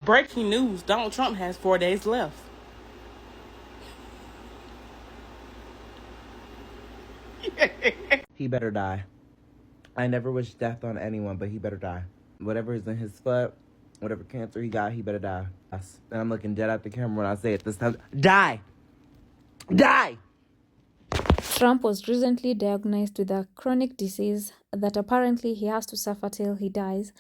Breaking news, Donald Trump has 4 days left. He better die. I never wish death on anyone, but he better die. Whatever is in his foot, whatever cancer he got, he better die. And I'm looking dead at the camera when I say it this time. Die! Die! Trump was recently diagnosed with a chronic disease that apparently he has to suffer till he dies.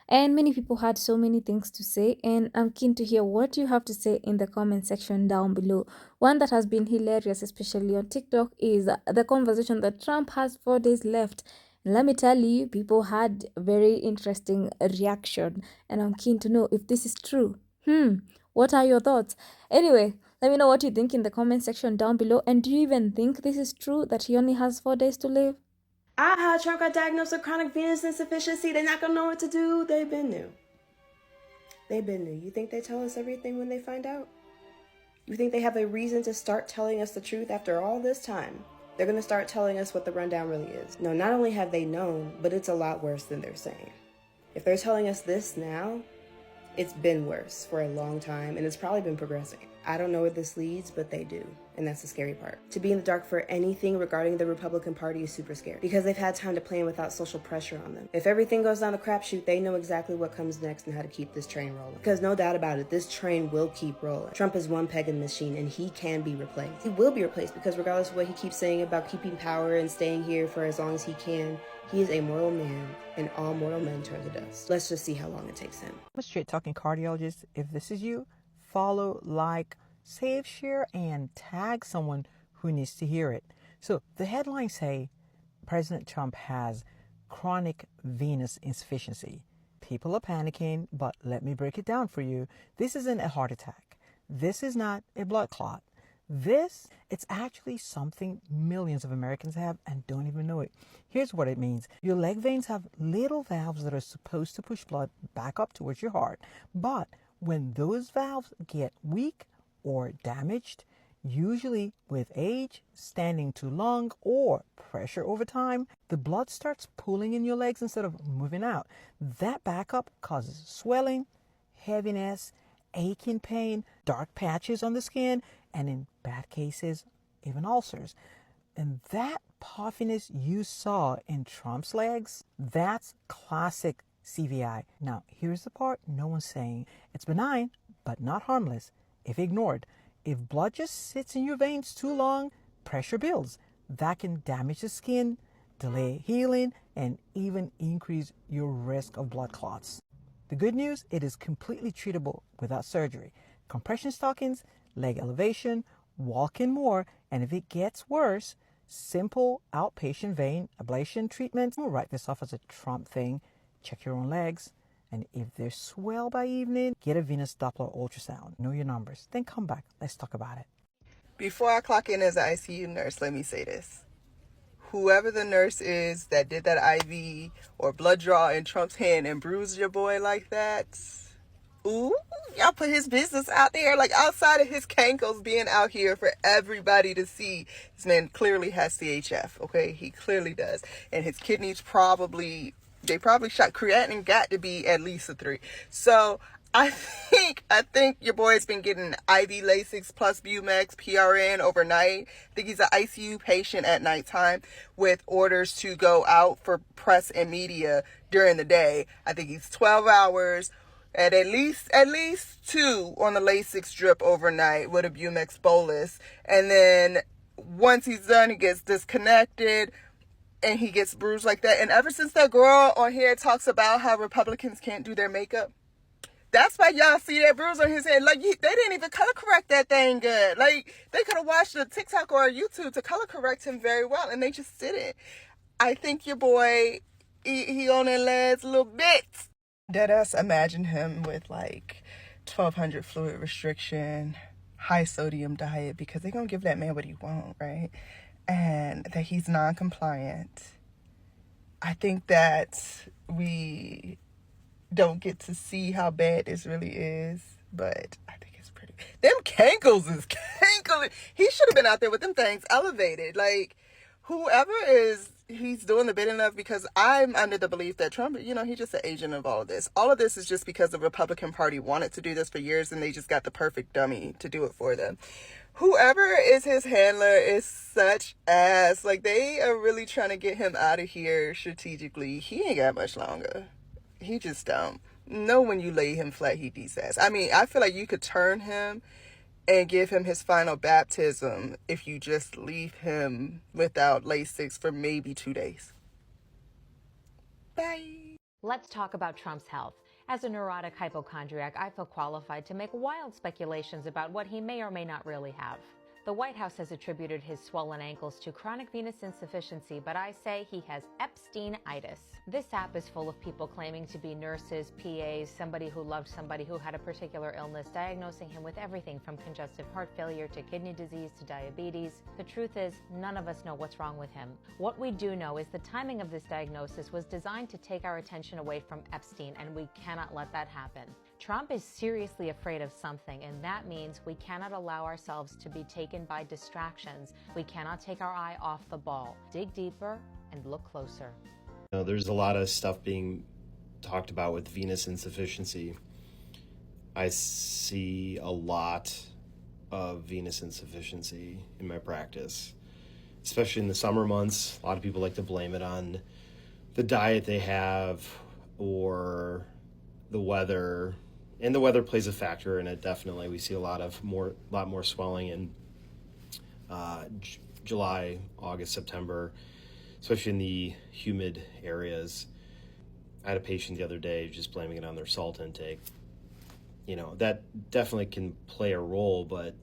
And many people had so many things to say, and I'm keen to hear what you have to say in the comment section down below. One that has been hilarious, especially on TikTok, is the conversation that Trump has 4 days left. And let me tell you, people had a very interesting reaction, and I'm keen to know if this is true. What are your thoughts? Anyway, let me know what you think in the comment section down below. And do you even think this is true that he only has 4 days to live? Trump got diagnosed with chronic venous insufficiency. They're not gonna know what to do. They've been new. They've been new. You think they tell us everything when they find out? You think they have a reason to start telling us the truth after all this time? They're gonna start telling us what the rundown really is. No, not only have they known, but it's a lot worse than they're saying. If they're telling us this now, it's been worse for a long time, and it's probably been progressing. I don't know where this leads, but they do. And that's the scary part. To be in the dark for anything regarding the Republican Party is super scary because they've had time to plan without social pressure on them. If everything goes down the crapshoot, they know exactly what comes next and how to keep this train rolling. Because no doubt about it, this train will keep rolling. Trump is one peg in the machine and he can be replaced. He will be replaced because regardless of what he keeps saying about keeping power and staying here for as long as he can, he is a mortal man and all mortal men turn to dust. Let's just see how long it takes him. I'm a straight talking cardiologist. If this is you, follow, like, save, share, and tag someone who needs to hear it. So the headlines say President Trump has chronic venous insufficiency. People are panicking, but let me break it down for you. This isn't a heart attack. This is not a blood clot. It's actually something millions of Americans have and don't even know it. Here's what it means. Your leg veins have little valves that are supposed to push blood back up towards your heart. But when those valves get weak or damaged, usually with age, standing too long, or pressure over time, the blood starts pooling in your legs instead of moving out. That backup causes swelling, heaviness, aching pain, dark patches on the skin, and in bad cases, even ulcers. And that puffiness you saw in Trump's legs, that's classic CVI. Now, here's the part no one's saying. It's benign, but not harmless if ignored. If blood just sits in your veins too long, pressure builds. That can damage the skin, delay healing, and even increase your risk of blood clots. The good news, it is completely treatable without surgery. Compression stockings, leg elevation, walking more, and if it gets worse, simple outpatient vein ablation treatment. We'll write this off as a Trump thing. Check your own legs. And if they swell by evening, get a venous Doppler ultrasound. Know your numbers. Then come back. Let's talk about it. Before I clock in as an ICU nurse, let me say this. Whoever the nurse is that did that IV or blood draw in Trump's hand and bruised your boy like that, ooh, y'all put his business out there, like outside of his cankles being out here for everybody to see. This man clearly has CHF, okay? He clearly does. And his kidneys probably shot. Creatinine got to be at least a 3. So I think your boy's been getting IV Lasix plus Bumex PRN overnight. I think he's an ICU patient at nighttime with orders to go out for press and media during the day. I think he's 12 hours at least 2 on the Lasix drip overnight with a Bumex bolus. And then once he's done, he gets disconnected and he gets bruised like that. And ever since that girl on here talks about how Republicans can't do their makeup, that's why y'all see that bruise on his head. Like, they didn't even color correct that thing good. Like, they could have watched a TikTok or a YouTube to color correct him very well, and they just didn't. I think your boy, he on their legs a little bit. Deadass, imagine him with, like, 1,200 fluid restriction, high sodium diet, because they're going to give that man what he wants, right? And that he's non-compliant. I think that we don't get to see how bad this really is, but I think it's pretty. Them cankles is cankling. He should have been out there with them things elevated. Like, whoever is he's doing the bidding of, because I'm under the belief that Trump, he's just an agent of all of this. All of this is just because the Republican Party wanted to do this for years, and they just got the perfect dummy to do it for them. Whoever is his handler is such ass. Like, they are really trying to get him out of here strategically. He ain't got much longer. He just don't. Know when you lay him flat, he beats ass. I mean, I feel like you could turn him and give him his final baptism if you just leave him without Lasix for maybe 2 days. Bye. Let's talk about Trump's health. As a neurotic hypochondriac, I feel qualified to make wild speculations about what he may or may not really have. The White House has attributed his swollen ankles to chronic venous insufficiency, but I say he has Epstein-itis. This app is full of people claiming to be nurses, PAs, somebody who loved somebody who had a particular illness, diagnosing him with everything from congestive heart failure to kidney disease to diabetes. The truth is, none of us know what's wrong with him. What we do know is the timing of this diagnosis was designed to take our attention away from Epstein, and we cannot let that happen. Trump is seriously afraid of something, and that means we cannot allow ourselves to be taken by distractions. We cannot take our eye off the ball. Dig deeper and look closer. There's a lot of stuff being talked about with venous insufficiency. I see a lot of venous insufficiency in my practice, especially in the summer months. A lot of people like to blame it on the diet they have or the weather. And the weather plays a factor in it, definitely. We see a lot more swelling in July, August, September, especially in the humid areas. I had a patient the other day just blaming it on their salt intake. That definitely can play a role, but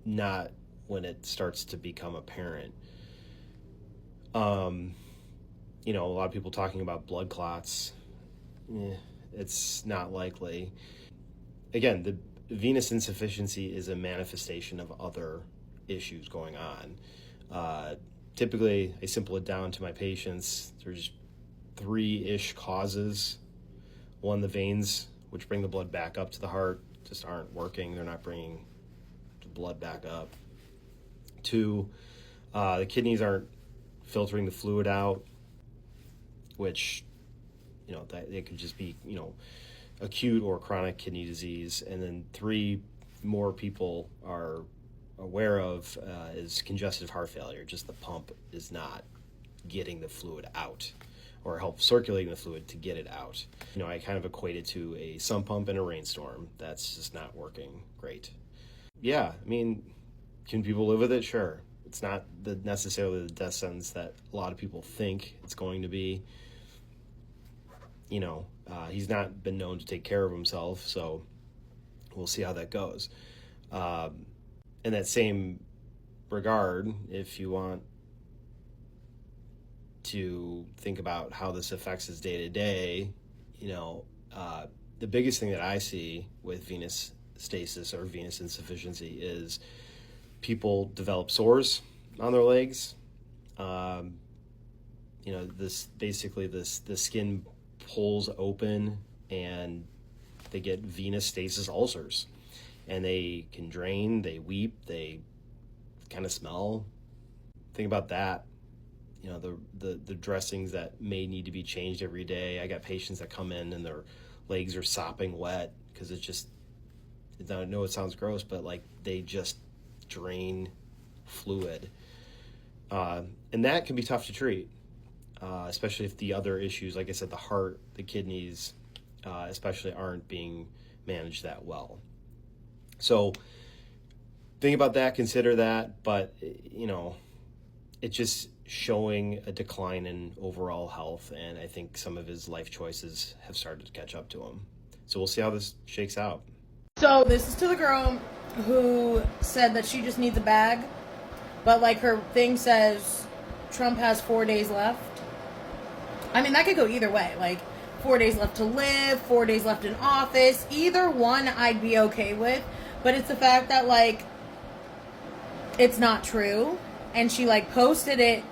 not when it starts to become apparent. A lot of people talking about blood clots. It's not likely. Again, the venous insufficiency is a manifestation of other issues going on. Typically, I simple it down to my patients. There's 3-ish causes. One, the veins, which bring the blood back up to the heart, just aren't working. They're not bringing the blood back up. 2, the kidneys aren't filtering the fluid out, which, that it could just be, acute or chronic kidney disease. And then 3 more people are aware of is congestive heart failure. Just the pump is not getting the fluid out or help circulating the fluid to get it out. I kind of equate it to a sump pump in a rainstorm. That's just not working great. Yeah, I mean, can people live with it? Sure. It's not necessarily the death sentence that a lot of people think it's going to be. He's not been known to take care of himself, so we'll see how that goes. In that same regard, if you want to think about how this affects his day-to-day, the biggest thing that I see with venous stasis or venous insufficiency is people develop sores on their legs. The skin pulls open and they get venous stasis ulcers, and they can drain, they weep, they kind of smell. Think about that. The dressings that may need to be changed every day. I got patients that come in and their legs are sopping wet because I know it sounds gross, but they just drain fluid. And that can be tough to treat. Especially if the other issues, like I said, the heart, the kidneys, especially aren't being managed that well. So think about that, consider that, but, it's just showing a decline in overall health, and I think some of his life choices have started to catch up to him. So we'll see how this shakes out. So this is to the girl who said that she just needs a bag, but her thing says Trump has 4 days left. I mean, that could go either way. 4 days left to live, 4 days left in office. Either one I'd be okay with. But it's the fact that, it's not true. And she, posted it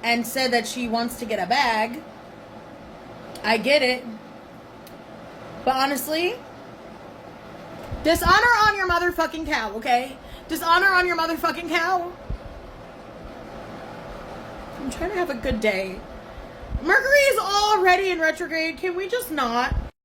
and said that she wants to get a bag. I get it. But honestly, dishonor on your motherfucking cow, okay? Dishonor on your motherfucking cow. I'm trying to have a good day. Mercury is already in retrograde. Can we just not?